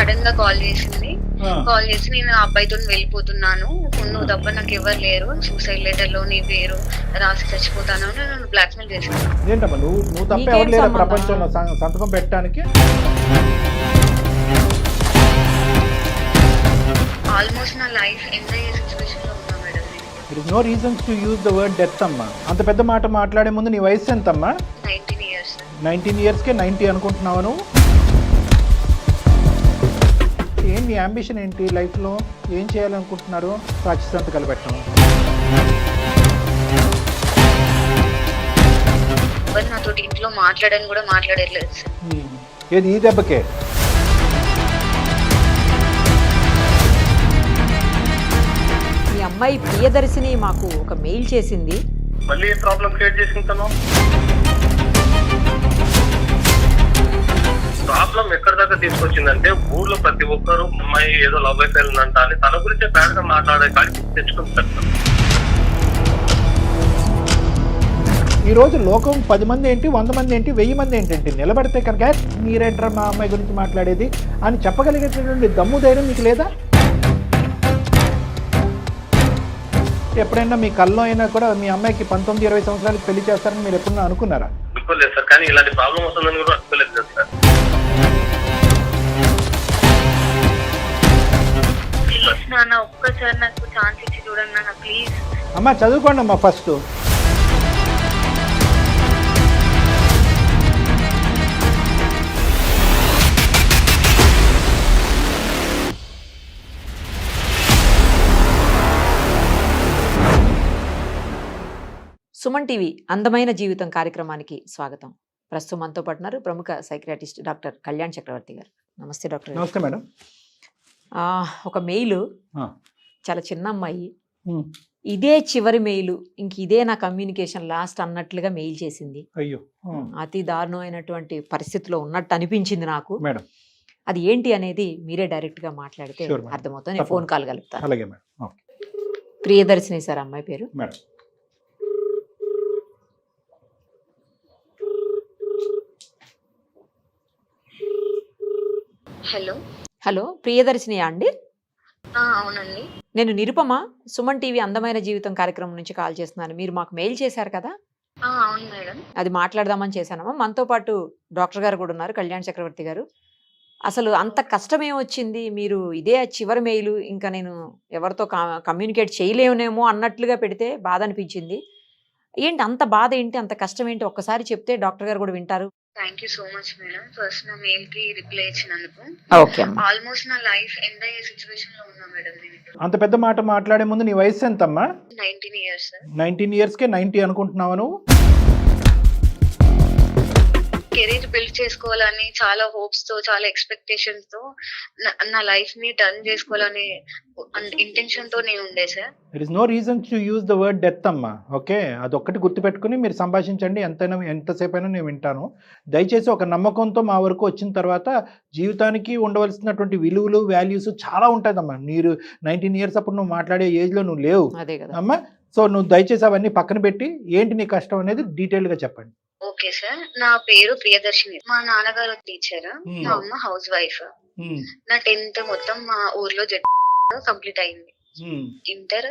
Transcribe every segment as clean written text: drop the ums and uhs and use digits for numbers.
Sudden గా call చేసింది. ఆ, కాల్ చేసి నేను ఆ అబ్బాయితో వెళ్ళిపోతున్నాను, నువ్వు తప్ప నాకు ఎవరు లేరు, సూసైడ్ లెటర్ లో నీ పేరు రాసి చచ్చిపోతాను అని నన్ను బ్లాక్ మెయిల్ చేసింది. ఏంటమ్మా నువ్వు తప్ప నీకేం ఎవరు లేరా సంబంధం? ప్రపంచంలో సంతకం పెట్టడానికి? ఆల్మోస్ట్ నా లైఫ్ ఎండ్ అయ్యే సిచ్యువేషన్ లో ఉన్నా మేడం నేను. It is no reasons to use the word death అమ్మా. అంత పెద్ద మాట మాట్లాడే ముందు నీ వయసు ఎంతమ్మా? 19 years. 19 yearsకే 90 అనుకుంటున్నావు నువ్వు? ఏం నీ అంబిషన్ ఏంటి లైఫ్లో? ఏం చేయాలనుకుంటున్నారు? సాక్షి సంతకాలు పెట్టడం. ఎవరు నాతోటి ఇంట్లో మాట్లాడని కూడా మాట్లాడలేదు సార్. ఏది ఈ దెబ్బకే? మీ అమ్మాయి ప్రియదర్శిని మాకు ఒక మెయిల్ చేసింది. మళ్ళీ ఏ ప్రాబ్లం క్రియేట్ చేసుకుంటాను? ప్రాబ్లం ఎక్కడి దాకా తీసుకొచ్చిందంటే ఊర్లో ప్రతి ఒక్కరు అమ్మాయి ఏదో లవ్ అయిపోయి ఉందంట అని తన గురించే బ్యాడ్ గా మాట్లాడే కాడికి తెచ్చుకుని పెడతాను. ఈ రోజు లోకం 10 మంది ఏంటి, 100 మంది ఏంటి, 1000 మంది ఏంటంటే నిలబడితే కనుక మీరేంటారా మా అమ్మాయి గురించి మాట్లాడేది అని చెప్పగలిగేటటువంటి దమ్ము ధైర్యం మీకు లేదా? ఎప్పుడైనా మీ కల్లో అయినా కూడా మీ అమ్మాయికి 19-20 సంవత్సరాలకు పెళ్లి చేస్తారని మీరు ఎప్పుడన్నా అనుకున్నారా? అనుకోలేదు సార్, కానీ ఇలాంటి ప్రాబ్లం వస్తుందని కూడా అనుకోలేదు కదా సార్. ప్లీజ్ నాన్న, ఒక్కసారి నాకు ఛాన్స్ ఇచ్చి చూడండి నాన్న, ప్లీజ్. అమ్మ చదువుకోండి అమ్మా ఫస్ట్. సుమన్ టీవీ అందమైన జీవితం కార్యక్రమానికి స్వాగతం. ప్రస్తుతం మనతో పాటు ఉన్నారు ప్రముఖ సైకియాట్రిస్ట్ డాక్టర్ కళ్యాణ్ చక్రవర్తి గారు. నమస్తే డాక్టర్ గారు. నమస్తే మేడం. ఒక మెయిల్, ఆ. చాలా చిన్న అమ్మాయి, ఉమ్. ఇదే చివరి మెయిల్, ఇంక ఇదే నా కమ్యూనికేషన్ లాస్ట్ అన్నట్లుగా మెయిల్ చేసింది. అయ్యో. అతి దారుణమైనటువంటి పరిస్థితిలో ఉన్నట్టు అనిపించింది నాకు. మేడం అది ఏంటి అనేది మీరే డైరెక్ట్ గా మాట్లాడితే Sure, madam. అర్థమవుతుంది. నేను ఫోన్ కాల్ కలుపుతాను. అలాగే మేడం. ఓకే ప్రియదర్శిని సార్ అమ్మాయి పేరు. మేడం. హలో. హలో, ప్రియదర్శిని అండి? అవునండి. నేను నిరుపమ, సుమన్ టీవీ అందమైన జీవితం కార్యక్రమం నుంచి కాల్ చేస్తున్నాను. మీరు మాకు మెయిల్ చేశారు కదా, అవును మేడం. అది మాట్లాడదామని చేశానమ్మా. మనతో పాటు డాక్టర్ గారు కూడా ఉన్నారు, కళ్యాణ్ చక్రవర్తి గారు. అసలు అంత కష్టమే వచ్చింది, మీరు ఇదే చివరి మెయిల్, ఇంకా నేను ఎవరితో కమ్యూనికేట్ చేయలేనేమో అన్నట్లుగా పెడితే బాధ అనిపించింది. ఏంటి అంత బాధ ఏంటి, అంత కష్టం ఏంటి, ఒక్కసారి చెప్తే డాక్టర్ గారు కూడా వింటారు. Thank you so much madam, first నా మెయిల్ కి రిప్లై ఇచ్చినందుకు. ఓకే అమ్మా. ఆల్మోస్ట్ నా లైఫ్ ఎండ్ అయ్యే సిచ్యువేషన్ లో ఉన్నా మేడం నేను ఇప్పుడు. అంత పెద్ద మాట మాట్లాడే ముందు నీ వయసు ఎంతమ్మా? 19 years. 19 ఇయర్స్కే 90 అనుకుంటున్నావా నువ్వు? కెరీర్ బిల్డ్ చేసుకోవాలని చాలా హోప్స్ తో, చాలా ఎక్స్పెక్టేషన్స్ తో నా లైఫ్ ని టర్న్ చేసుకోవాలని ఇంటెన్షన్ తో నేను ఉండే sir. It is no reason to use the word death అమ్మా. ఓకే, అదొక్కటి గుర్తుపెట్టుకుని మీరు సంభాషించండి. ఎంతసేపు అయినా నేను వింటాను. దయచేసి ఒక నమ్మకంతో మా వరకు వచ్చిన తర్వాత జీవితానికి ఉండవలసినటువంటి విలువలు, వాల్యూస్ చాలా ఉంటుందమ్మా. మీరు 19 ఇయర్స్ అప్పుడు నువ్వు మాట్లాడే ఏజ్లో నువ్వు లేవు అదే కదా అమ్మా. సో నువ్వు దయచేసి అవన్నీ పక్కన పెట్టి ఏంటి నీ కష్టం అనేది డీటెయిల్గా చెప్పండి. ఓకే సార్, నా పేరు ప్రియదర్శిని. మా నాన్నగారు టీచర్, మా అమ్మ హౌస్ వైఫ్. నా 10th మొత్తం మా ఊర్లో కంప్లీట్ అయింది. ఇంటర్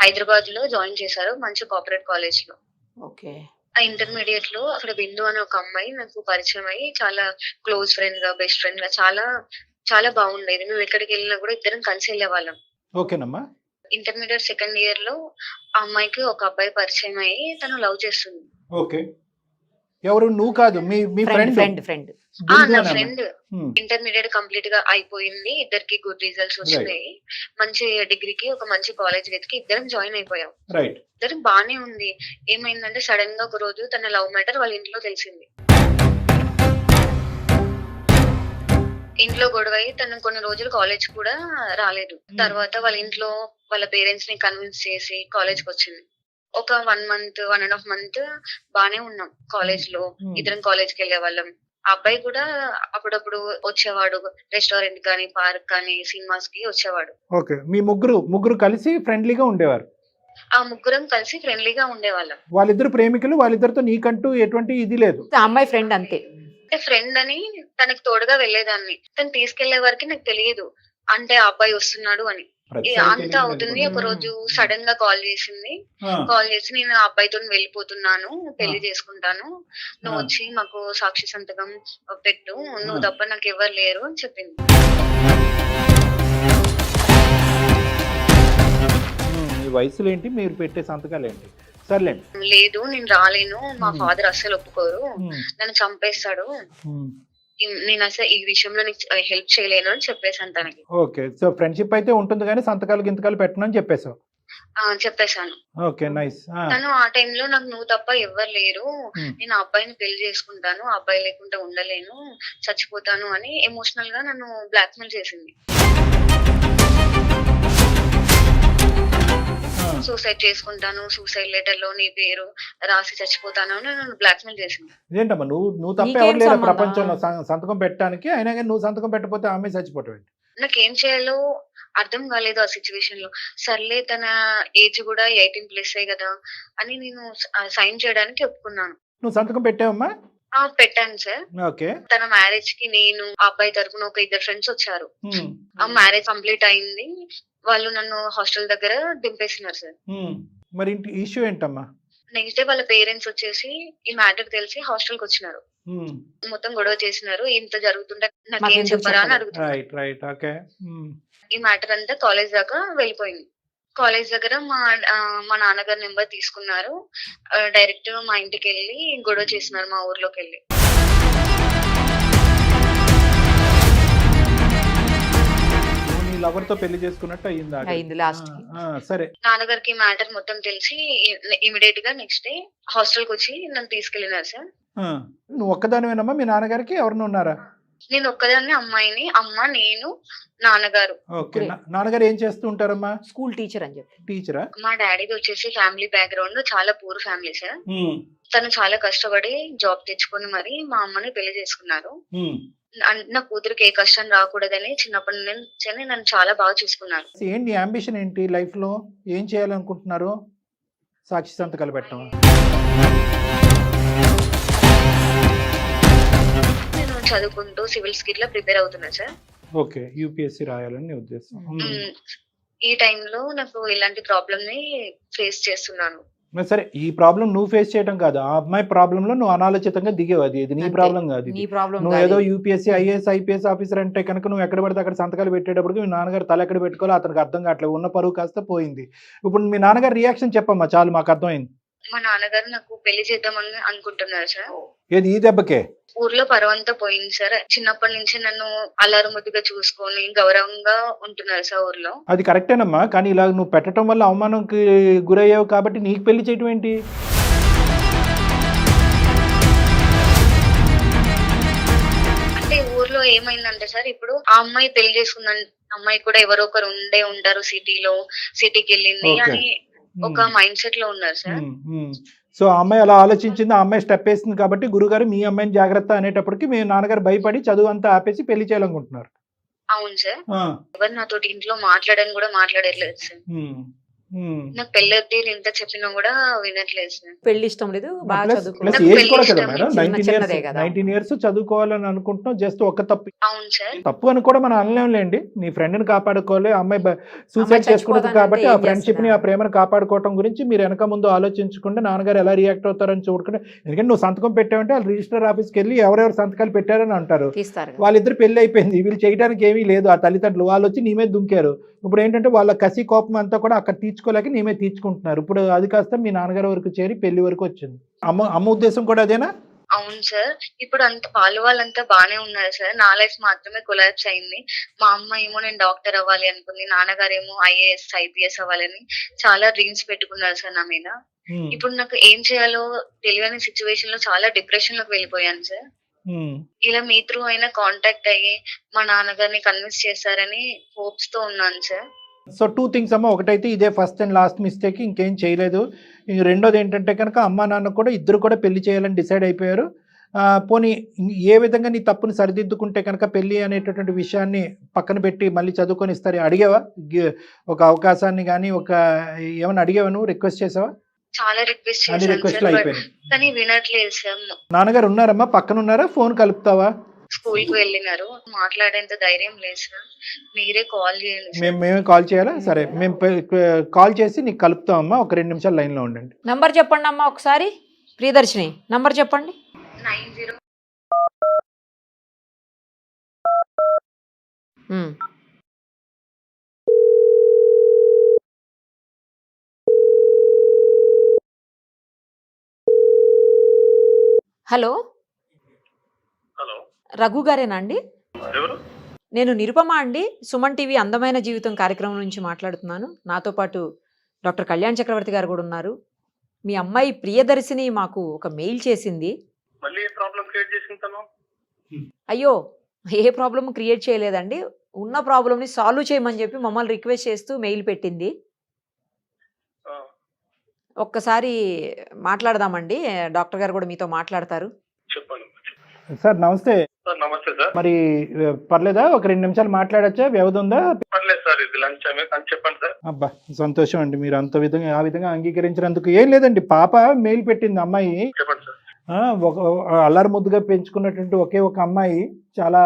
హైదరాబాద్ లో జాయిన్ చేశారు, మంచి కార్పొరేట్ కాలేజ్ లో. ఓకే. ఆ ఇంటర్మీడియట్ లో అక్కడ బిందు అనే ఒక అమ్మాయి నాకు పరిచయం అయ్యి చాలా క్లోజ్ ఫ్రెండ్ గా, బెస్ట్ ఫ్రెండ్ గా చాలా చాలా బాగుండేది. మేము ఎక్కడికి వెళ్ళినా కూడా ఇద్దరం కలిసి వెళ్ళే వాళ్ళం. ఓకేనమ్మా. ఇంటర్మీడియట్ 2nd year లో ఆ అమ్మాయికి ఒక అబ్బాయి పరిచయం అయ్యి తను లవ్ చేస్తుంది. ఓకే, ఎవరు? నువ్వు కాదు, మీ ఫ్రెండ్? ఫ్రెండ్. నా ఫ్రెండ్. ఇంటర్మీడియట్ కంప్లీట్ గా అయిపోయింది, ఇద్దరికి గుడ్ రిజల్ట్స్ వచ్చినాయి. మంచి డిగ్రీకి ఒక మంచి కాలేజ్ వెతికి ఇద్దరం జాయిన్ అయిపోయాం. రైట్. ఇద్దరం బానే ఉంది. ఏమైందంటే సడన్ గా ఒక రోజు తన లవ్ మ్యాటర్ వాళ్ళ ఇంట్లో తెలిసింది. ఇంట్లో గొడవ అయ్యి తను కొన్ని రోజులు కాలేజ్ కూడా రాలేదు. తర్వాత వాళ్ళ ఇంట్లో వాళ్ళ పేరెంట్స్ ని కన్విన్స్ చేసి కాలేజ్ కి వచ్చింది. ఒక 1 month, 1.5 months బానే ఉన్నాం కాలేజ్ లో. ఇద్దరం కాలేజ్ కి వెళ్ళే వాళ్ళం. ఆ అబ్బాయి కూడా అప్పుడప్పుడు వచ్చేవాడు, రెస్టారెంట్ కానీ, పార్క్ కానీ, సినిమాస్ కి వచ్చేవాడు. ఓకే, మీ ముగ్గురు కలిసి ఫ్రెండ్లీగా ఉండేవారు? ఆ ముగ్గురం కలిసి ఫ్రెండ్లీగా ఉండేవాళ్ళం. వాళ్ళిద్దరు ప్రేమికులు, వాళ్ళిద్దరితో నీకంటూ ఎటువంటి ఇది లేదు? ఆ అమ్మాయి ఫ్రెండ్ అంతే. అంటే ఫ్రెండ్ అని తనకి తోడుగా వెళ్ళేదాన్ని. తను తీసుకెళ్లే వరకు నాకు తెలియదు అంటే ఆ అబ్బాయి వస్తున్నాడు అని. అంతా అవుతుంది. ఒక రోజు సడన్ గా కాల్ చేసింది. కాల్ చేసి నేను ఆ అబ్బాయితో వెళ్ళిపోతున్నాను, పెళ్లి చేసుకుంటాను, నువ్వు వచ్చి మాకు సాక్షి సంతకం పెట్టు, నువ్వు తప్ప నాకు ఎవరు లేరు అని చెప్పింది. ఈ వయసులో ఏంటి మీరు పెట్టే సంతకాలు ఏంటి? సర్లేండి. లేదు నేను రాలేను, మా ఫాదర్ అస్సలు ఒప్పుకోరు, నన్ను చంపేస్తాడు, నేను అసలు ఈ విషయంలో నీకు హెల్ప్ చేయలేను అని చెప్పేసాను తనకి. ఓకే. సో ఫ్రెండ్షిప్ అయితే ఉంటుంది కానీ సంతకాలు గింతకాలు పెట్టను అని చెప్పేసావు. చెప్పేశాను. Okay, nice. తను ఆ టైంలో నాకు నువ్వు తప్ప ఎవ్వరు లేరు, నేను ఆ అబ్బాయిని పెళ్లి చేసుకుంటాను, ఆ అబ్బాయి లేకుండా ఉండలేను, చచ్చిపోతాను అని ఎమోషనల్ గా నన్ను బ్లాక్మెయిల్ చేసింది. సూసైడ్ చేసుకుంటాను, సూసైడ్ లెటర్ లో నీ పేరు రాసి చచ్చిపోతాను అని నన్ను బ్లాక్మెయిల్ చేసింది. ఏంటమ్మా నువ్వు తప్ప ఎవరు లేరు ప్రపంచంలో సంతకం పెట్టడానికి, అయినా కానీ నువ్వు సంతకం పెట్టకపోతే ఆమె చచ్చిపోవటం ఏంటి? నాకేం చేయాలో అర్థం కాలేదు ఆ సిచ్యువేషన్ లో. సర్లే తన ఏజ్ కూడా 18+ కదా అని నేను సైన్ చేయడానికి ఒప్పుకున్నాను. నువ్వు సంతకం పెట్టావమ్మా? పెట్టాను సార్. ఓకే. తన మ్యారేజ్ కి నేను ఆ అబ్బాయి తరపున ఒక 2 ఫ్రెండ్స్ వచ్చారు. ఆ మ్యారేజ్ కంప్లీట్ అయింది, వాళ్ళు నన్ను హాస్టల్ దగ్గర దింపేసినారు సార్. మరి ఇష్యూ ఏంటమ్మా? నెక్స్ట్ డే వాళ్ళ పేరెంట్స్ వచ్చేసి ఈ మ్యాటర్ తెలిసి హాస్టల్ కి వచ్చినారు. మొత్తం గొడవ చేసినారు, ఇంత జరుగుతుంటే నాకేం చెప్పరా అని అడుగుతున్నారు. ఈ మ్యాటర్ అంతా కాలేజ్ దాకా వెళ్ళిపోయింది. కాలేజ్ దగ్గర మా నాన్నగారి నెంబర్ తీసుకున్నారు, డైరెక్ట్ మా ఇంటికి వెళ్ళి గొడవ చేసినారు మా ఊర్లోకి వెళ్ళి. లవర్ తో పెళ్లి చేసుకున్నట్టు అయింది లాస్ట్. సరే. నాన్నగారికి మ్యాటర్ మొత్తం తెలిసి ఇమిడియట్ గా నెక్స్ట్ డే హాస్టల్ కి వచ్చి నన్ను తీసుకెళ్లినారు సార్. నువ్వు ఒక్కదానివేనమ్మా? మీ నాన్నగారికి ఎవరిని ఉన్నారా? నేను ఒక్కదాన్ని, అమ్మాయిని, అమ్మ, నేను, నాన్నగారు. ఓకే. నాన్నగారు ఏం చేస్తూ ఉంటారమ్మా? స్కూల్ టీచర్ అని చెప్పి. టీచరా? మా డాడీది వచ్చేసి ఫ్యామిలీ బ్యాక్గ్రౌండ్ చాలా పూర్ ఫ్యామిలీ సార్. తను చాలా కష్టపడి జాబ్ తెచ్చుకొని మరి మా అమ్మని పెళ్లి చేసుకున్నారు. నా కూతురికి ఏ కష్టం రాకూడదని చిన్నప్పటి నుంచి నన్ను చాలా బాగా చూసుకున్నారు. ఏంటి అంబిషన్ ఏంటి లైఫ్ లో? ఏం చేయాలనుకుంటున్నారు? సాక్షి సంతకాలు పెట్టడం? నేను చదువుకుంటూ సివిల్స్ కి ఇట్లా ప్రిపేర్ అవుతున్నా సార్. ఓకే. యూపీఎస్సీ రాయాలని ఉద్దేశం. ఈ టైంలో నాకు ఇలాంటి ప్రాబ్లమ్ ని ఫేస్ చేస్తున్నాను. సరే, ఈ ప్రాబ్లం నువ్వు ఫేస్ చేయడం కాదు, ఆ అమ్మాయి ప్రాబ్లం లో నువ్వు అనాలోచితంగా దిగేవు. ఇది నీ ప్రాబ్లం కాదు. నువ్వు ఏదో యూపీఎస్సీ ఐఏఎస్ ఐపీఎస్ ఆఫీసర్ అంటే కనుక నువ్వు ఎక్కడ పడితే అక్కడ సంతకాలు పెట్టేటప్పుడు మీ నాన్నగారు తల ఎక్కడ పెట్టుకోవాలో అతనికి అర్థం కావట్లేదు, ఉన్న పరువు కాస్త పోయింది. ఇప్పుడు మీ నాన్నగారు రియాక్షన్ చెప్పమ్మా, చాలు మాకు అర్థమైంది. మా నాన్నగారు నాకు పెళ్లి చేద్దామని అనుకుంటున్నారు సార్. ఏది ఈ దెబ్బకే? ఊర్లో పరువంతా పోయింది సార్. చిన్నప్పటి నుంచి నన్ను అల్లారు ముద్దుగా చూసుకొని గౌరవంగా ఉంటున్నారు సార్ ఊర్లో. అది కరెక్టేనమ్మా, కానీ ఇలా నువ్వు పెట్టడం వల్ల అవమానంకి గురయ్యావు కాబట్టి నీకు పెళ్లి చేయటం ఏంటి? అంటే ఊర్లో ఏమైందంటే సార్, ఇప్పుడు ఆ అమ్మాయి పెళ్లి చేసుకున్న అమ్మాయి కూడా ఎవరో ఒకరు ఉండే ఉంటారు సిటీకి వెళ్ళింది అని ఒక మైండ్ సెట్ లో ఉన్నారు సార్. సో ఆ అమ్మాయి అలా ఆలోచించింది, ఆ అమ్మాయి స్టెప్ వేసింది కాబట్టి గురుగారు మీ అమ్మాయిని జాగ్రత్త అనేటప్పటికి మీ నాన్నగారు భయపడి చదువు అంతా ఆపేసి పెళ్లి చేయాలనుకుంటున్నారు. అవును సార్. ఎవరు నాతోటి ఇంట్లో మాట్లాడని కూడా మాట్లాడట్లేదు సార్. నాకు పెళ్లి వద్దు ఎంత చెప్పినా కూడా వినట్లేదు సార్. పెళ్లి ఇష్టం లేదు, బాగా చదువుకోవాలి. 19 years చదువుకోవాలని అనుకుంటున్నాం. జస్ట్ ఒక తప్పు. అవును సార్. తప్పు అని కూడా మనం అనలేండి. నీ ఫ్రెండ్ ని కాపాడుకోవాలి, అమ్మాయి సూసైడ్ చేసుకుంటుంది కాబట్టి ఆ ఫ్రెండ్షిప్ ని ఆ ప్రేమను కాపాడుకోవడం గురించి మీరు వెనక ముందు ఆలోచించకుండా నాన్నగారు ఎలా రియాక్ట్ అవుతారని చూడకుండా, ఎందుకంటే నువ్వు సంతకం పెట్టావంటే వాళ్ళు రిజిస్టర్ ఆఫీస్కి వెళ్ళి ఎవరెవరు సంతకాలు పెట్టారని అంటారు. వాళ్ళిద్దరు పెళ్లి అయిపోయింది, వీళ్ళు చేయడానికి ఏమీ లేదు. ఆ తల్లిదండ్రులు వాళ్ళు వచ్చి నీ మీద దుంకారు. ఇప్పుడు ఏంటంటే వాళ్ళ కసి కోపం అంతా కూడా అక్కడ తీర్చుకోలేక నీ మీద తీర్చుకుంటున్నారు. ఇప్పుడు అది కాస్త మీ నాన్నగారి వరకు చేరి పెళ్లి వరకు వచ్చింది. అమ్మ ఉద్దేశం కూడా అదేనా? అవును సార్. ఇప్పుడు అంత వాళ్ళంతా బానే ఉన్నారు సార్, నా లైఫ్ మాత్రమే కొలాప్స్ అయింది. మా అమ్మ ఏమో నేను డాక్టర్ అవ్వాలి అనుకుంది, నాన్నగారేమో ఐఏఎస్ ఐపీఎస్ అవ్వాలని చాలా డ్రీమ్స్ పెట్టుకున్నారు సార్ నా మీద. ఇప్పుడు నాకు ఏం చేయాలో తెలియని సిచ్యువేషన్ లో చాలా డిప్రెషన్ లోకి వెళ్ళిపోయాను సార్. ఇలా మీ త్రూ అయినా కాంటాక్ట్ అయ్యి మా నాన్నగారిని కన్విన్స్ చేస్తారని హోప్స్ తో ఉన్నాను సార్. సో 2 things అమ్మ. ఒకటైతే ఇదే ఫస్ట్ అండ్ లాస్ట్ మిస్టేక్, ఇంకేం చేయలేదు. రెండోది ఏంటంటే కనుక అమ్మ నాన్న కూడా ఇద్దరు కూడా పెళ్లి చేయాలని డిసైడ్ అయిపోయారు. పోనీ ఏ విధంగా నీ తప్పుని సరిదిద్దుకుంటే కనుక పెళ్లి అనేటటువంటి విషయాన్ని పక్కన పెట్టి మళ్ళీ చదువుకొని ఇస్తారు. అడిగావా ఒక అవకాశాన్ని కానీ ఏమైనా అడిగావా? నువ్వు రిక్వెస్ట్ చేసావా? చాలా రిక్వెస్ట్ అన్ని చేశాను రిక్వెస్ట్లు సార్, అయిపోయినాయి. కానీ వినట్లేదు సార్. నాన్నగారు ఉన్నారమ్మా, పక్కన ఉన్నారా? ఫోన్ కలుపుతావా? స్కూల్ కి వెళ్ళినారు, మాట్లాడేంత ధైర్యం లేదు సార్. మీరే కాల్ చేయండి సార్. మేమే కాల్ చేయాలా? సరే, మేము కాల్ చేసి నీకు కలుపుతామమ్మా. ఒక 2 నిమిషాలు లైన్లో ఉండండి. నంబర్ చెప్పండి అమ్మా ఒకసారి. ప్రియదర్శిని నంబర్ చెప్పండి. 90. హలో, హలో, రఘు గారేనా అండి? ఎవరు? నేను నిరుపమ అండి, సుమన్ టీవీ అందమైన జీవితం కార్యక్రమం నుంచి మాట్లాడుతున్నాను. నాతో పాటు డాక్టర్ కళ్యాణ్ చక్రవర్తి గారు కూడా ఉన్నారు. మీ అమ్మాయి ప్రియదర్శిని మాకు ఒక మెయిల్ చేసింది. మళ్ళీ ఏ ప్రాబ్లం క్రియేట్ చేసింది తను? అయ్యో, ఏ ప్రాబ్లమ్ క్రియేట్ చేయలేదండి, ఉన్న ప్రాబ్లమ్ని సాల్వ్ చేయమని చెప్పి మమ్మల్ని రిక్వెస్ట్ చేస్తూ మెయిల్ పెట్టింది. ఆ, ఒక్కసారి మాట్లాడదామండి, డాక్టర్ గారు కూడా మీతో మాట్లాడతారు. చెప్పండి సార్ నమస్తే. సార్. నమస్తే సార్. మరి పర్లేదా? ఒక 2 నిమిషాలు మాట్లాడచ్చా? వ్యవధి ఉందా? పర్లేదు సార్, ఇది లంచ్ టైమే, కానీ చెప్పండి సార్. అబ్బా, సంతోషం అండి మీరు ఆ విధంగా అంగీకరించినందుకు. ఏం లేదండి, పాప మెయిల్ పెట్టింది. అమ్మాయి చెప్పండి సార్. ఒక అల్లరి ముద్దుగా పెంచుకున్నటువంటి ఒకే ఒక అమ్మాయి, చాలా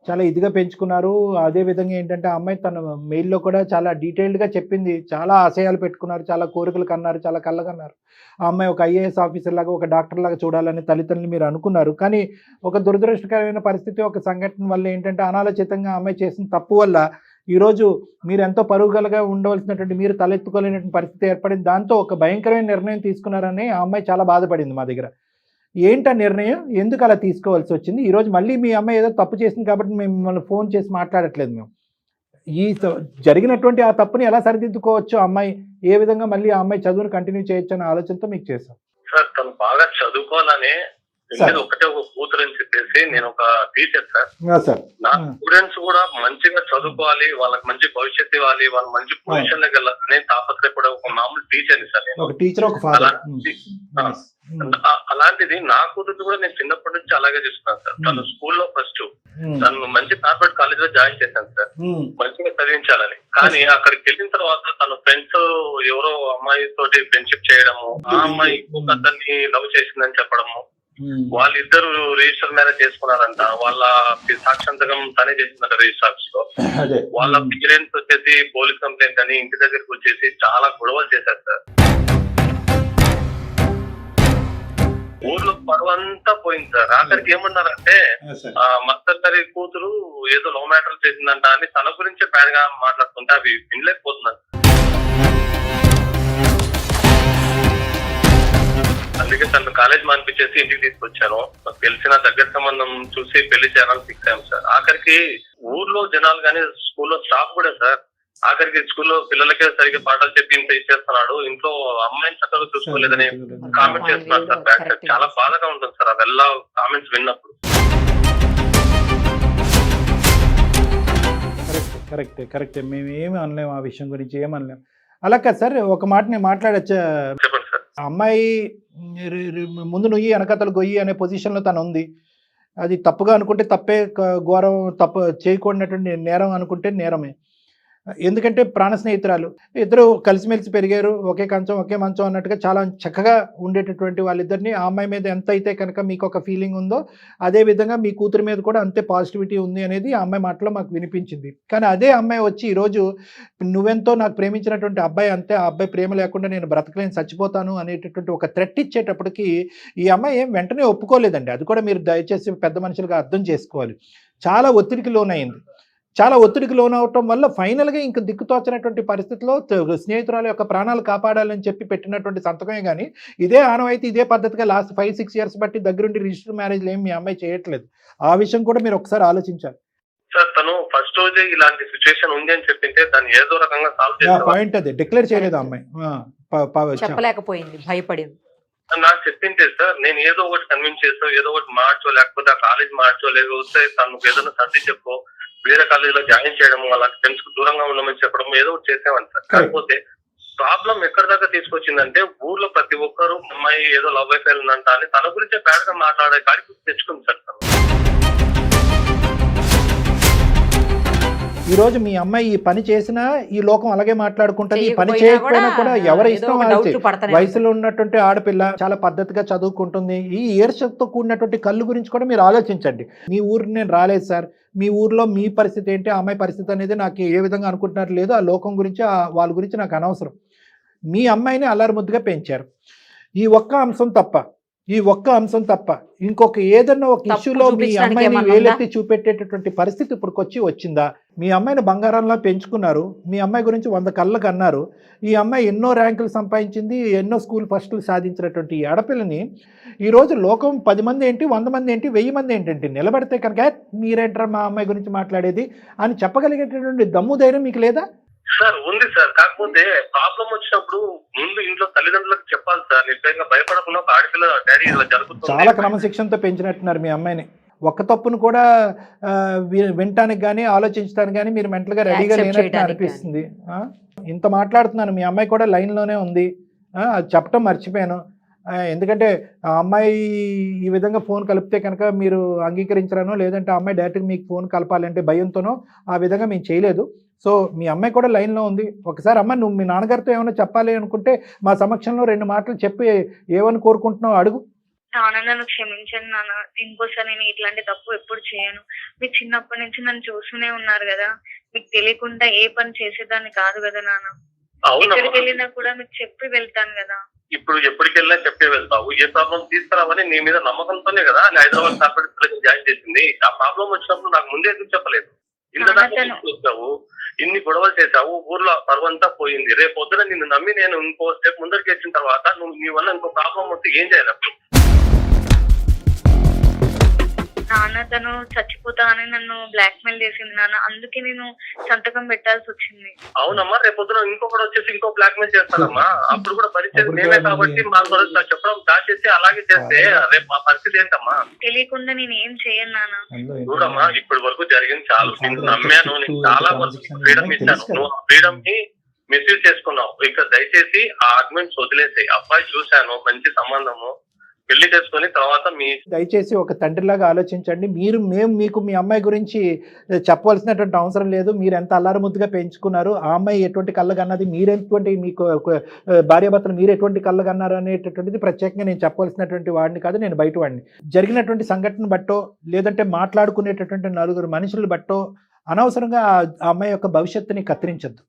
చాలా ఇదిగా పెంచుకున్నారు. అదే విధంగా ఏంటంటే ఆ అమ్మాయి తన మెయిల్లో కూడా చాలా డీటెయిల్డ్గా చెప్పింది. చాలా ఆశయాలు పెట్టుకున్నారు, చాలా కోరికలు కన్నారు, చాలా కళ్ళకన్నారు. ఆ అమ్మాయి ఒక ఐఏఎస్ ఆఫీసర్ లాగా, ఒక డాక్టర్ లాగా చూడాలని తల్లిదండ్రులు మీరు అనుకున్నారు. కానీ ఒక దురదృష్టకరమైన పరిస్థితి, ఒక సంఘటన వల్ల ఏంటంటే అనాలోచితంగా ఆ అమ్మాయి చేసిన తప్పు వల్ల ఈరోజు మీరు ఎంతో పరుగులుగా ఉండవలసినటువంటి మీరు తలెత్తుకోలేనటువంటి పరిస్థితి ఏర్పడింది. దాంతో ఒక భయంకరమైన నిర్ణయం తీసుకున్నారని ఆ అమ్మాయి చాలా బాధపడింది మా దగ్గర. ఏంటా నిర్ణయం? ఎందుకు అలా తీసుకోవాల్సి వచ్చింది? ఈరోజు మళ్ళీ మీ అమ్మాయి ఏదో తప్పు చేసింది కాబట్టి మేము మిమ్మల్ని ఫోన్ చేసి మాట్లాడట్లేదు. మేము ఈ జరిగినటువంటి ఆ తప్పుని ఎలా సరిదిద్దుకోవచ్చు, అమ్మాయి ఏ విధంగా మళ్ళీ ఆ అమ్మాయి చదువును కంటిన్యూ చేయొచ్చు అనే ఆలోచనతో మీకు చేశాం సార్. తను బాగా చదువుకోవాలని, ఒకటే ఒక కూతురు అని చెప్పేసి నేను ఒక టీచర్ సార్. నా స్టూడెంట్స్ కూడా మంచిగా చదువుకోవాలి, వాళ్ళకి మంచి భవిష్యత్తు ఇవ్వాలి, వాళ్ళు మంచి పొజిషన్ లోకి వెళ్ళాలని తాపత్రయపడే ఒక మామూలు టీచర్ని సార్ నేను. ఒక టీచర్, ఒక ఫాదర్. అలాంటిది నా కూతురు కూడా నేను చిన్నప్పటి నుంచి అలాగే చూస్తున్నాను సార్. తను స్కూల్లో ఫస్ట్, తను మంచి కార్పొరేట్ కాలేజ్ లో జాయిన్ చేశాను సార్, మంచిగా చదివించాలని. కానీ అక్కడికి వెళ్ళిన తర్వాత తన ఫ్రెండ్స్ ఎవరో అమ్మాయి తోటి ఫ్రెండ్షిప్ చేయడము, ఆ అమ్మాయి ఇంకొక అతన్ని లవ్ చేసిందని చెప్పడము, వాళ్ళిద్దరు రిజిస్టర్ మ్యారేజ్ చేసుకున్నారంట. వాళ్ళ సాక్షాంతకం తనే చేసిందంట రిజిస్టర్ ఆఫీస్ లో. వాళ్ళ పేరెంట్స్ వచ్చేసి పోలీస్ కంప్లైంట్ అని ఇంటి దగ్గరికి వచ్చేసి చాలా గొడవలు చేశారు సార్. ఊర్లో పరువంతా పోయింది సార్. ఆఖరికి ఏమన్నారంటే మత్తరి కూతురు ఏదో లవ్ మ్యాటర్ చేసిందంట అని తన గురించే బ్యాడ్ గా మాట్లాడుతుంటే అవి వినలేకపోతున్నాను. అందుకే తను కాలేజ్ మానిపించేసి ఇంటికి తీసుకొచ్చాను. తెలిసిన దగ్గర సంబంధం చూసి పెళ్లి చేయాలని ఫిక్స్ అయ్యాం సార్. ఆఖరికి ఊర్లో జనాలు కానీ స్కూల్లో స్టాఫ్ కూడా సార్, ఆఖరికి స్కూల్లో పిల్లలకే సరిగ్గా పాఠాలు చెప్పి ఇంత ఇచ్చేస్తున్నాడు, ఇంట్లో అమ్మాయిని చక్కగా చూసుకోలేదని కామెంట్ చేస్తున్నారు సార్. బ్యాక్ సైడ్ చాలా బాధగా ఉంటుంది సార్ అವೆಲ್ಲ కామెంట్స్ విన్నప్పుడు. కరెక్టే. మేము ఏమి అనలేము, ఆ విషయం గురించి ఏమనలేము. అలా కాదు సార్, ఒక మాట నేను మాట్లాడచ్చా? చెప్పండి సార్. అమ్మాయి ముందు నుయ్యి వెనకతలు గొయ్యి అనే పొజిషన్లో తను ఉంది. అది తప్పుగా అనుకుంటే తప్పే, ఘోరం తప్పు చేయకూడనటువంటి నేరం అనుకుంటే నేరమే. ఎందుకంటే ప్రాణ స్నేహితురాలు, ఇద్దరు కలిసిమెలిసి పెరిగారు, ఒకే కంచం ఒకే మంచం అన్నట్టుగా చాలా చక్కగా ఉండేటటువంటి వాళ్ళిద్దరిని ఆ అమ్మాయి మీద ఎంత అయితే కనుక మీకు ఒక ఫీలింగ్ ఉందో అదే విధంగా మీ కూతురు మీద కూడా అంతే పాజిటివిటీ ఉంది అనేది ఆ అమ్మాయి మాటలో మాకు వినిపించింది. కానీ అదే అమ్మాయి వచ్చి ఈరోజు నువ్వెంతో నాకు ప్రేమించినటువంటి అబ్బాయి అంతే, ఆ అబ్బాయి ప్రేమ లేకుండా నేను బ్రతకలేని చచ్చిపోతాను అనేటటువంటి ఒక థ్రెట్ ఇచ్చేటప్పటికి ఈ అమ్మాయి ఏం వెంటనే ఒప్పుకోలేదండి. అది కూడా మీరు దయచేసి పెద్ద మనుషులుగా అర్థం చేసుకోవాలి. చాలా ఒత్తిడికి లోనైంది. చాలా ఒత్తిడికి లోనవటం వల్ల ఫైనల్గా ఇంక దిక్కుతోచినటువంటి పరిస్థితిలో స్నేహితురాల యొక్క ప్రాణాలు కాపాడాలని చెప్పి పెట్టినటువంటి సంతకమే. కానీ ఇదే ఆనవాయితీ ఇదే పద్ధతిగా లాస్ట్ 5-6 ఇయర్స్ బట్టి దగ్గరుండి రిజిస్టర్ మ్యారేజ్లు ఏమి మీ అమ్మాయి చేయట్లేదు. ఆ విషయం కూడా మీరు ఒకసారి ఆలోచించాలి సార్. తను ఫస్ట్ రోజే ఇలాంటి సిచ్యువేషన్ ఉంది అని చెప్పింటే దాన్ని ఏదో రకంగా సాల్వ్ చేయాలి. పాయింట్ అదే డిక్లేర్ చేయలేదు అమ్మాయి, చెప్పలేకపోయింది, భయపడింది. నాకు చెప్పింటే సార్ నేను ఏదో ఒకటి కన్విన్స్ చేస్తా, ఏదో ఒకటి మార్చో, లేకపోతే ఆ కాలేజ్ మార్చో, లేకపోతే తను ఏదైనా సర్ది చెప్పో, వేరే కాలేజీలో జాయిన్ చేయడము, అలాంటి ఫ్రెండ్స్ కు దూరంగా ఉండమని చెప్పడం, ఏదో ఒకటి చేసేవాడిని సార్. కాకపోతే ప్రాబ్లం ఎక్కడి దాకా తీసుకొచ్చిందంటే ఊర్లో ప్రతి ఒక్కరు అమ్మాయి ఏదో లవ్ అయిపోయి ఉందంట అని తన గురించే బ్యాడ్ గా మాట్లాడే కాడికి తెచ్చుకుంది సార్. ఈ రోజు మీ అమ్మాయి ఈ పని చేసినా ఈ లోకం అలాగే మాట్లాడుకుంటది, ఈ పని చేయకపోయినా చేయకపోయినా కూడా ఎవరి ఏదో ఇష్టం ఒక వాళ్ళది. డౌట్లు పడతానే వయసులో ఉన్నటువంటి ఆడపిల్ల చాలా పద్ధతిగా చదువుకుంటుంది. ఈ ఈర్ష్యతో కూడినటువంటి కళ్ళు గురించి కూడా మీరు ఆలోచించండి. మీ ఊరికి నేను రాలేదు సార్, మీ ఊర్లో మీ పరిస్థితి ఏంటి, ఆ అమ్మాయి పరిస్థితి అనేది నాకు ఏ విధంగా అనుకుంటున్నారు లేదు, ఆ లోకం గురించి వాళ్ళ గురించి నాకు అనవసరం. మీ అమ్మాయిని అల్లరి ముద్దుగా పెంచారు. ఈ ఒక్క అంశం తప్ప ఇంకొక ఏదన్నా ఒక తప్పు ఇష్యూలో మీ చూపించడానికి అమ్మాయిని ఏమన్నా వేలెత్తి చూపెట్టేటటువంటి పరిస్థితి ఇప్పుడు వచ్చిందా? మీ అమ్మాయిని బంగారంలా పెంచుకున్నారు, మీ అమ్మాయి గురించి 100 కళ్ళకు అన్నారు. ఈ అమ్మాయి ఎన్నో ర్యాంకులు సంపాదించింది, ఎన్నో స్కూల్ ఫస్టులు సాధించినటువంటి ఈ ఆడపిల్లని ఈరోజు లోకం 10 మంది ఏంటి, 100 మంది ఏంటి, 1000 మంది ఏంటంటే నిలబడితే కనుక మీరేంటారా మా అమ్మాయి గురించి మాట్లాడేది అని చెప్పగలిగేటటువంటి దమ్ము ధైర్యం మీకు లేదా? సార్ ఉంది సార్, కాకపోతే ప్రాబ్లం వచ్చినప్పుడు ముందు ఇంట్లో తల్లిదండ్రులకు చెప్పాలి సార్. నిర్భయంగా భయపడకుండా ఒక ఆడపిల్ల డాడీ ఇలా జరుగుతుంది. చాలా క్రమశిక్షణతో పెంచినట్టున్నారు మీ అమ్మాయిని. ఒక్క తప్పును కూడా వినటానికి కానీ ఆలోచించడానికి కానీ మీరు మెంటల్గా రెడీగా Accept లేనట్టు చేయడానికి అనిపిస్తుంది. ఇంత మాట్లాడుతున్నాను, మీ అమ్మాయి కూడా లైన్లోనే ఉంది. అది చెప్పటం మర్చిపోయాను. ఎందుకంటే ఆ అమ్మాయి ఈ విధంగా ఫోన్ కలిపితే కనుక మీరు అంగీకరించరానో, లేదంటే ఆ అమ్మాయి డైరెక్ట్గా మీకు ఫోన్ కలపాలంటే భయంతోనో ఆ విధంగా మేము చేయలేదు. సో మీ అమ్మాయి కూడా లైన్లో ఉంది. ఒకసారి అమ్మ నువ్వు మీ నాన్నగారితో ఏమైనా చెప్పాలి అనుకుంటే మా సమక్షంలో 2 మాటలు చెప్పి ఏమని కోరుకుంటున్నావు అడుగు. నాన్న నన్ను క్షమించండి నాన్న, ఇంకోసారి నేను ఇట్లాంటి తప్పు ఎప్పుడు చేయను. మీరు చిన్నప్పటి నుంచి నన్ను చూస్తూనే ఉన్నారు కదా, మీకు తెలియకుండా ఏ పని చేసేదాన్ని కాదు కదా నాన్న. ఎక్కడికి వెళ్ళినా కూడా మీకు చెప్పి వెళ్తాను కదా. ఇప్పుడు ఎప్పటికి వెళ్ళినా చెప్పే వెళ్తావు. ఏ ప్రాబ్లం తీసుకురావని నీ మీద నమ్మకంతోనే కదా హైదరాబాద్ కార్పొరేట్ జాయిన్ చేసింది. ఆ ప్రాబ్లం వచ్చినప్పుడు నాకు ముందే ఎందుకు చెప్పలేదు? ఇంతదాకా ఇన్ని గొడవలు చేశావు, ఊర్లో పరువంతా పోయింది. రేపు పొద్దున నిన్ను నమ్మి నేను ఇంకో స్టెప్ ముందరికి వచ్చిన తర్వాత నువ్వు నీ వల్ల ఇంకో ప్రాబ్లం వస్తే ఏం చేయాలి? నాన్న తను చచ్చిపోతా అని నన్ను బ్లాక్ మెయిల్ చేసింది నాన్న, అందుకే నేను సంతకం పెట్టాల్సి వచ్చింది. అవునమ్మా, రేపు పొద్దున ఇంకొకటి వచ్చేసి ఇంకో బ్లాక్ మెయిల్ చేస్తానమ్మా. అప్పుడు కూడా పరిస్థితి నేనే కాబట్టి మా చెప్పడం స్టార్ట్ చేసి అలాగే చేస్తే రేపు మా పరిస్థితి ఏంటమ్మా? తెలియకుండా నేను ఏం చేయను నాన్న. చూడమ్మా, ఇప్పటి వరకు జరిగింది చాలు. నేను నమ్మాను, నీకు చాలా వరకు ఫ్రీడమ్ ఇచ్చాను. నువ్వు ఆ ఫ్రీడమ్ ని మిస్యూజ్ చేసుకున్నావు. ఇక దయచేసి ఆ ఆర్గ్యుమెంట్స్ వదిలేసాయి. అబ్బాయి చూశాను, మంచి సంబంధము, పెళ్లి చేసుకుని తర్వాత దయచేసి ఒక తండ్రిలాగా ఆలోచించండి. మేము మీకు మీ అమ్మాయి గురించి చెప్పవలసినటువంటి అవసరం లేదు. మీరు ఎంత అల్లారు ముద్దుగా పెంచుకున్నారు, ఆ అమ్మాయి ఎటువంటి కళ్ళగన్నది, మీరెటువంటి మీకు భార్యాభర్తలు మీరు ఎటువంటి కళ్ళగన్నారు అనేటటువంటిది ప్రత్యేకంగా నేను చెప్పవలసినటువంటి వాడిని కాదు, నేను బయట వాడిని. జరిగినటువంటి సంఘటన బట్టో లేదంటే మాట్లాడుకునేటటువంటి 4 మనుషులు బట్టో అనవసరంగా ఆ అమ్మాయి యొక్క భవిష్యత్తుని కత్తిరించద్దు.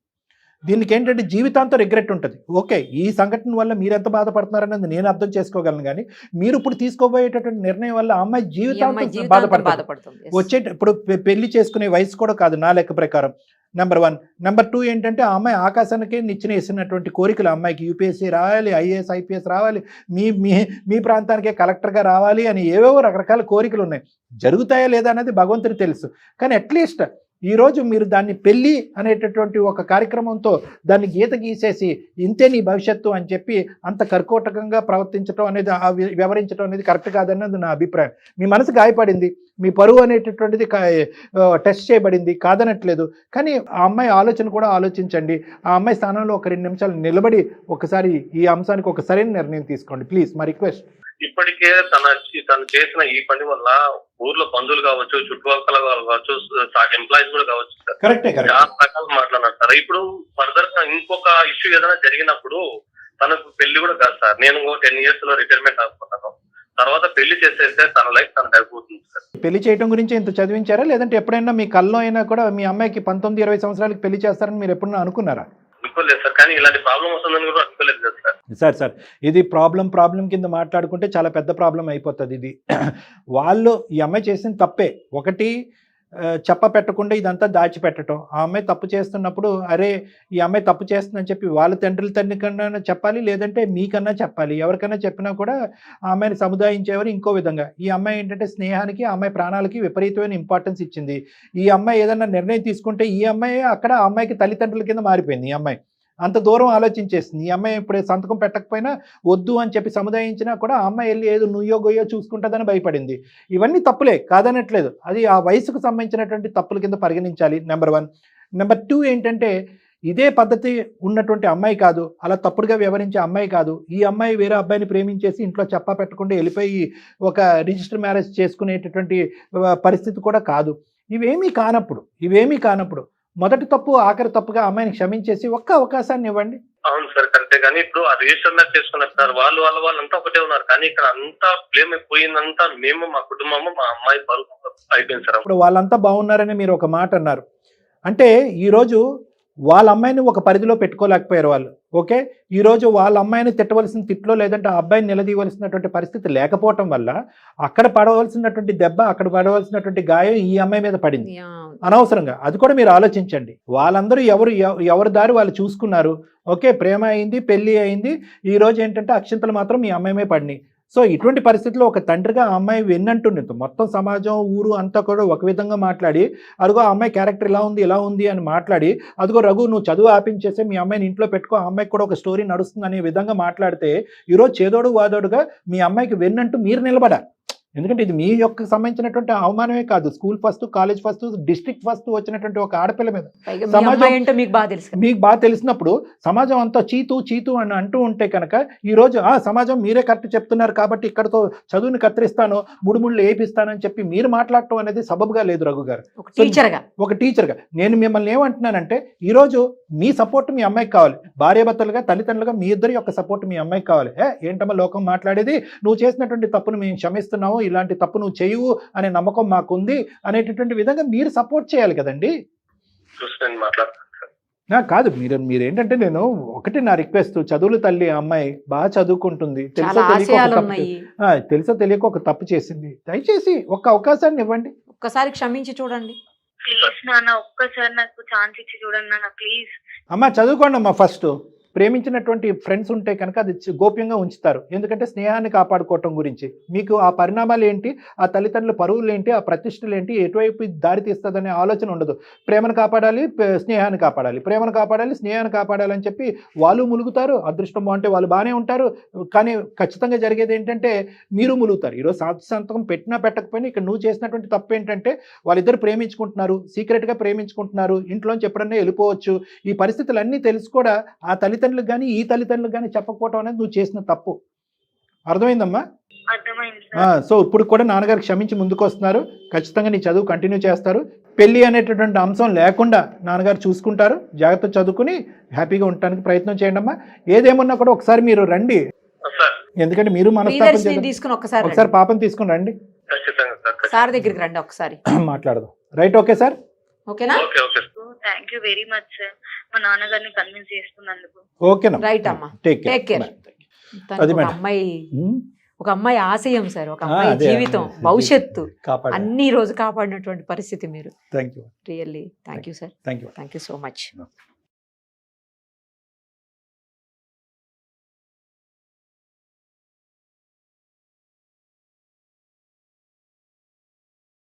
దీనికి ఏంటంటే జీవితాంతం రిగ్రెట్ ఉంటుంది. ఓకే, ఈ సంఘటన వల్ల మీరు ఎంత బాధపడుతున్నారనేది నేను అర్థం చేసుకోగలను, కానీ మీరు ఇప్పుడు తీసుకోబోయేటటువంటి నిర్ణయం వల్ల ఆ అమ్మాయి జీవితాంతం బాధపడుతుంది. ఇప్పుడు పెళ్లి చేసుకునే వయసు కూడా కాదు నా లెక్క ప్రకారం. నెంబర్ 1. నెంబర్ 2 ఏంటంటే ఆ అమ్మాయి ఆకాశానికి నిచ్చెన వేసినటువంటి కోరికలు. ఆ అమ్మాయికి యూపీఎస్సీ రావాలి, ఐఏఎస్ ఐపీఎస్ రావాలి, మీ ప్రాంతానికే కలెక్టర్గా రావాలి అని ఏవేవో రకరకాల కోరికలు ఉన్నాయి. జరుగుతాయా లేదా అనేది భగవంతుడికి తెలుసు. కానీ అట్లీస్ట్ ఈరోజు మీరు దాన్ని పెళ్ళి అనేటటువంటి ఒక కార్యక్రమంతో దాన్ని గీత గీసేసి ఇంతే నీ భవిష్యత్తు అని చెప్పి అంత కర్కోటకంగా ప్రవర్తించడం అనేది, వ్యవహరించడం అనేది కరెక్ట్ కాదన్నది నా అభిప్రాయం. మీ మనసు గాయపడింది, మీ పరువు అనేటటువంటిది టెస్ట్ చేయబడింది, కాదనట్లేదు. కానీ ఆ అమ్మాయి ఆలోచన కూడా ఆలోచించండి. ఆ అమ్మాయి స్థానంలో ఒక 2 నిమిషాలు నిలబడి ఒకసారి ఈ అంశానికి ఒక సరైన నిర్ణయం తీసుకోండి ప్లీజ్, మా రిక్వెస్ట్. ఇప్పటికే తను చేసిన ఈ పని వల్ల ఊర్లో బంధువులు కావచ్చు, చుట్టుపక్కల కావచ్చు, ఎంప్లాయీస్ కూడా కావచ్చు, చాలా రకాలు మాట్లాడినారు సార్. ఇప్పుడు ఫర్దర్ ఇంకొక ఇష్యూ ఏదైనా జరిగినప్పుడు తనకు పెళ్లి కూడా కాదు సార్. నేను 10 years లో రిటైర్మెంట్ అనుకున్నాను. తర్వాత పెళ్లి చేసేస్తే తన లైఫ్ తనకు అయిపోతుంది సార్. పెళ్లి చేయడం గురించి ఇంత చదివించారా, లేదంటే ఎప్పుడైనా మీ కల్లో అయినా కూడా మీ అమ్మాయికి 19-20 సంవత్సరాలకి పెళ్లి చేస్తారని మీరు ఎప్పుడన్నా అనుకున్నారా? అనుకోలేదు సార్, కానీ ఇలాంటి ప్రాబ్లం వస్తుందని కూడా అనుకోలేదు కదా సార్. సార్ ఇది ప్రాబ్లం కింద మాట్లాడుకుంటే చాలా పెద్ద ప్రాబ్లం అయిపోతుంది. ఇది వాళ్ళు ఈ అమ్మాయి చేసిన తప్పే. ఒకటి చెప్ప పెట్టకుండా ఇదంతా దాచిపెట్టడం. ఆ అమ్మాయి తప్పు చేస్తున్నప్పుడు అరే ఈ అమ్మాయి తప్పు చేస్తుందని చెప్పి వాళ్ళ తండ్రి కన్నా చెప్పాలి, లేదంటే మీకన్నా చెప్పాలి. ఎవరికైనా చెప్పినా కూడా ఆ అమ్మాయిని సముదాయించేవారు ఇంకో విధంగా. ఈ అమ్మాయి ఏంటంటే స్నేహానికి, ఆ అమ్మాయి ప్రాణాలకి విపరీతమైన ఇంపార్టెన్స్ ఇచ్చింది. ఈ అమ్మాయి ఏదన్నా నిర్ణయం తీసుకుంటే ఈ అమ్మాయి అక్కడ ఆ అమ్మాయికి తల్లిదండ్రుల కింద మారిపోయింది. ఈ అమ్మాయి అంత దూరం ఆలోచించేసింది. ఈ అమ్మాయి ఇప్పుడు సంతకం పెట్టకపోయినా వద్దు అని చెప్పి సముదాయించినా కూడా ఆ అమ్మాయి వెళ్ళి ఏదో నుయ్యో గొయ్యో చూసుకుంటుందని భయపడింది. ఇవన్నీ తప్పులే, కాదనట్లేదు. అది ఆ వయసుకు సంబంధించినటువంటి తప్పుల కింద పరిగణించాలి. నెంబర్ 1. నెంబర్ 2 ఏంటంటే ఇదే పద్ధతి ఉన్నటువంటి అమ్మాయి కాదు, అలా తప్పుడుగా వ్యవహరించే అమ్మాయి కాదు. ఈ అమ్మాయి వేరే అబ్బాయిని ప్రేమించేసి ఇంట్లో చెప్పా పెట్టకుండా వెళ్ళిపోయి ఒక రిజిస్టర్ మ్యారేజ్ చేసుకునేటటువంటి పరిస్థితి కూడా కాదు. ఇవేమీ కానప్పుడు మొదటి తప్పు ఆఖరి తప్పుగా అమ్మాయిని క్షమించేసి ఒక్క అవకాశాన్ని ఇవ్వండి. అవును సార్ కరెక్టే, కానీ ఇప్పుడు ఆ రిజిస్టర్ మ్యాచ్ చేసుకున్నారు సార్, వాళ్ళంతా ఒకటే ఉన్నారు, కానీ ఇక్కడ అంతా బ్లేమ్ పోయిందంతా మేము, మా కుటుంబము, మా అమ్మాయి బరువు అయిపోయింది సార్. ఇప్పుడు వాళ్ళంతా బాగున్నారని మీరు ఒక మాట అన్నారు, అంటే ఈరోజు వాళ్ళ అమ్మాయిని ఒక పరిధిలో పెట్టుకోలేకపోయారు వాళ్ళు. ఓకే, ఈరోజు వాళ్ళ అమ్మాయిని తిట్టవలసిన తిట్లో లేదంటే ఆ అబ్బాయిని నిలదీయవలసినటువంటి పరిస్థితి లేకపోవటం వల్ల అక్కడ పడవలసినటువంటి దెబ్బ, అక్కడ పడవలసినటువంటి గాయం ఈ అమ్మాయి మీద పడింది అనవసరంగా. అది కూడా మీరు ఆలోచించండి. వాళ్ళందరూ ఎవరి దారి వాళ్ళు చూసుకున్నారు. ఓకే, ప్రేమ అయింది, పెళ్లి అయింది, ఈ రోజు ఏంటంటే అక్షింతలు మాత్రం మీ అమ్మాయి పడినాయి. సో ఇటువంటి పరిస్థితుల్లో ఒక తండ్రిగా ఆ అమ్మాయి విన్నట్టుంది. మొత్తం సమాజం ఊరు అంతా కూడా ఒక విధంగా మాట్లాడి, అదిగో ఆ అమ్మాయి క్యారెక్టర్ ఇలా ఉంది అని మాట్లాడి, అదిగో రఘు నువ్వు చదువు ఆపించేసి మీ అమ్మాయిని ఇంట్లో పెట్టుకో, ఆ అమ్మాయికి కూడా ఒక స్టోరీ నడుస్తుంది అనే విధంగా మాట్లాడితే ఈరోజు చేదోడు వాదోడుగా మీ అమ్మాయికి విన్నట్టు మీరు నిలబడారు. ఎందుకంటే ఇది మీ యొక్క సంబంధించినటువంటి అవమానమే కాదు, school first, college first, district first వచ్చినటువంటి ఒక ఆడపిల్ల మీద సమాజం మీకు బాగా తెలిసినప్పుడు సమాజం అంతా చీతు అని అంటూ ఉంటే కనుక ఈరోజు సమాజం మీరే కరెక్ట్ చెప్తున్నారు కాబట్టి ఇక్కడతో చదువుని కత్తిరిస్తాను, ముడుముళ్ళు వేపిస్తానని చెప్పి మీరు మాట్లాడటం అనేది సబబుగా లేదు రఘు గారు. ఒక టీచర్గా నేను మిమ్మల్ని ఏమంటున్నానంటే ఈరోజు మీ సపోర్ట్ మీ అమ్మాయికి కావాలి, భార్యాభర్తలుగా తల్లిదండ్రులుగా మీ ఇద్దరి యొక్క సపోర్ట్ మీ అమ్మాయికి కావాలి. ఏంటమ్మా లోకం మాట్లాడేది, నువ్వు చేసినటువంటి తప్పును మేము క్షమిస్తున్నావు, ఇలాంటి తప్పు నువ్వు చేయవు అనే నమ్మకం మాకుంది అనేటటువంటి విధంగా మీరు సపోర్ట్ చేయాలి కదండి. కాదు మీరేంటంటే నేను ఒకటి నా రిక్వెస్ట్, చదువులు తల్లి అమ్మాయి బాగా చదువుకుంటుంది, తెలుసో తెలియక ఒక తప్పు చేసింది, దయచేసి ఒక్క అవకాశాన్ని ఇవ్వండి, ఒక్కసారి క్షమించి చూడండి. ప్లీజ్ నాన్న, ఒక్కసారి నాకు ఛాన్స్ ఇచ్చి చూడండి నాన్న ప్లీజ్. అమ్మా చదువుకోండి అమ్మా. ఫస్ట్ ప్రేమించినటువంటి ఫ్రెండ్స్ ఉంటే కనుక అది గోప్యంగా ఉంచుతారు, ఎందుకంటే స్నేహాన్ని కాపాడుకోవటం గురించి. మీకు ఆ పరిణామాలు ఏంటి, ఆ తల్లిదండ్రుల పరువులు ఏంటి, ఆ ప్రతిష్టలు ఏంటి, ఎటువైపు దారి తీస్తుందనే ఆలోచన ఉండదు. ప్రేమను కాపాడాలి, స్నేహాన్ని కాపాడాలి, ప్రేమను కాపాడాలి, స్నేహాన్ని కాపాడాలి అని చెప్పి వాళ్ళు ములుగుతారు. అదృష్టం బాగుంటే వాళ్ళు బాగానే ఉంటారు, కానీ ఖచ్చితంగా జరిగేది ఏంటంటే మీరు ములుగుతారు. ఈరోజు సంతకం పెట్టినా పెట్టకపోయినా ఇక్కడ నువ్వు చేసినటువంటి తప్పు ఏంటంటే వాళ్ళిద్దరు ప్రేమించుకుంటున్నారు, సీక్రెట్గా ప్రేమించుకుంటున్నారు, ఇంట్లోంచి ఎప్పుడన్నా వెళ్ళిపోవచ్చు. ఈ పరిస్థితులన్నీ తెలుసు కూడా ఆ తల్లిదండ్రులకు కానీ ఈ తల్లిదండ్రులకు కానీ చెప్పకపోవడం అనేది నువ్వు చేసిన తప్పు. అర్థమైందమ్మా? సో ఇప్పుడు కూడా నాన్నగారు క్షమించి ముందుకు వస్తున్నారు, ఖచ్చితంగా నీ చదువు కంటిన్యూ చేస్తారు, పెళ్లి అనేటటువంటి అంశం లేకుండా నాన్నగారు చూసుకుంటారు. జాగ్రత్త చదువుకుని హ్యాపీగా ఉండటానికి ప్రయత్నం చేయండి అమ్మా. ఏదేమన్నా కూడా ఒకసారి మీరు రండి, ఎందుకంటే మీరు మనస్తాపం తీసుకుని ఒకసారి పాపం తీసుకుని రండి, సార్ దగ్గరికి రండి, ఒకసారి మాట్లాడదాం. రైట్? ఓకే సార్, ఓకేనా? Thank you very much sir, మా నాన్నగారిని కన్విన్స్ చేస్తున్నందుకు. ఓకేనా? రైట్ అమ్మా, టేక్ కేర్. ఒక అమ్మాయి ఆశయం సార్, ఒక అమ్మాయి జీవితం, భవిష్యత్తు అన్ని రోజు కాపాడినటువంటి పరిస్థితి మీరు. Thank you, really thank you sir, thank you so much.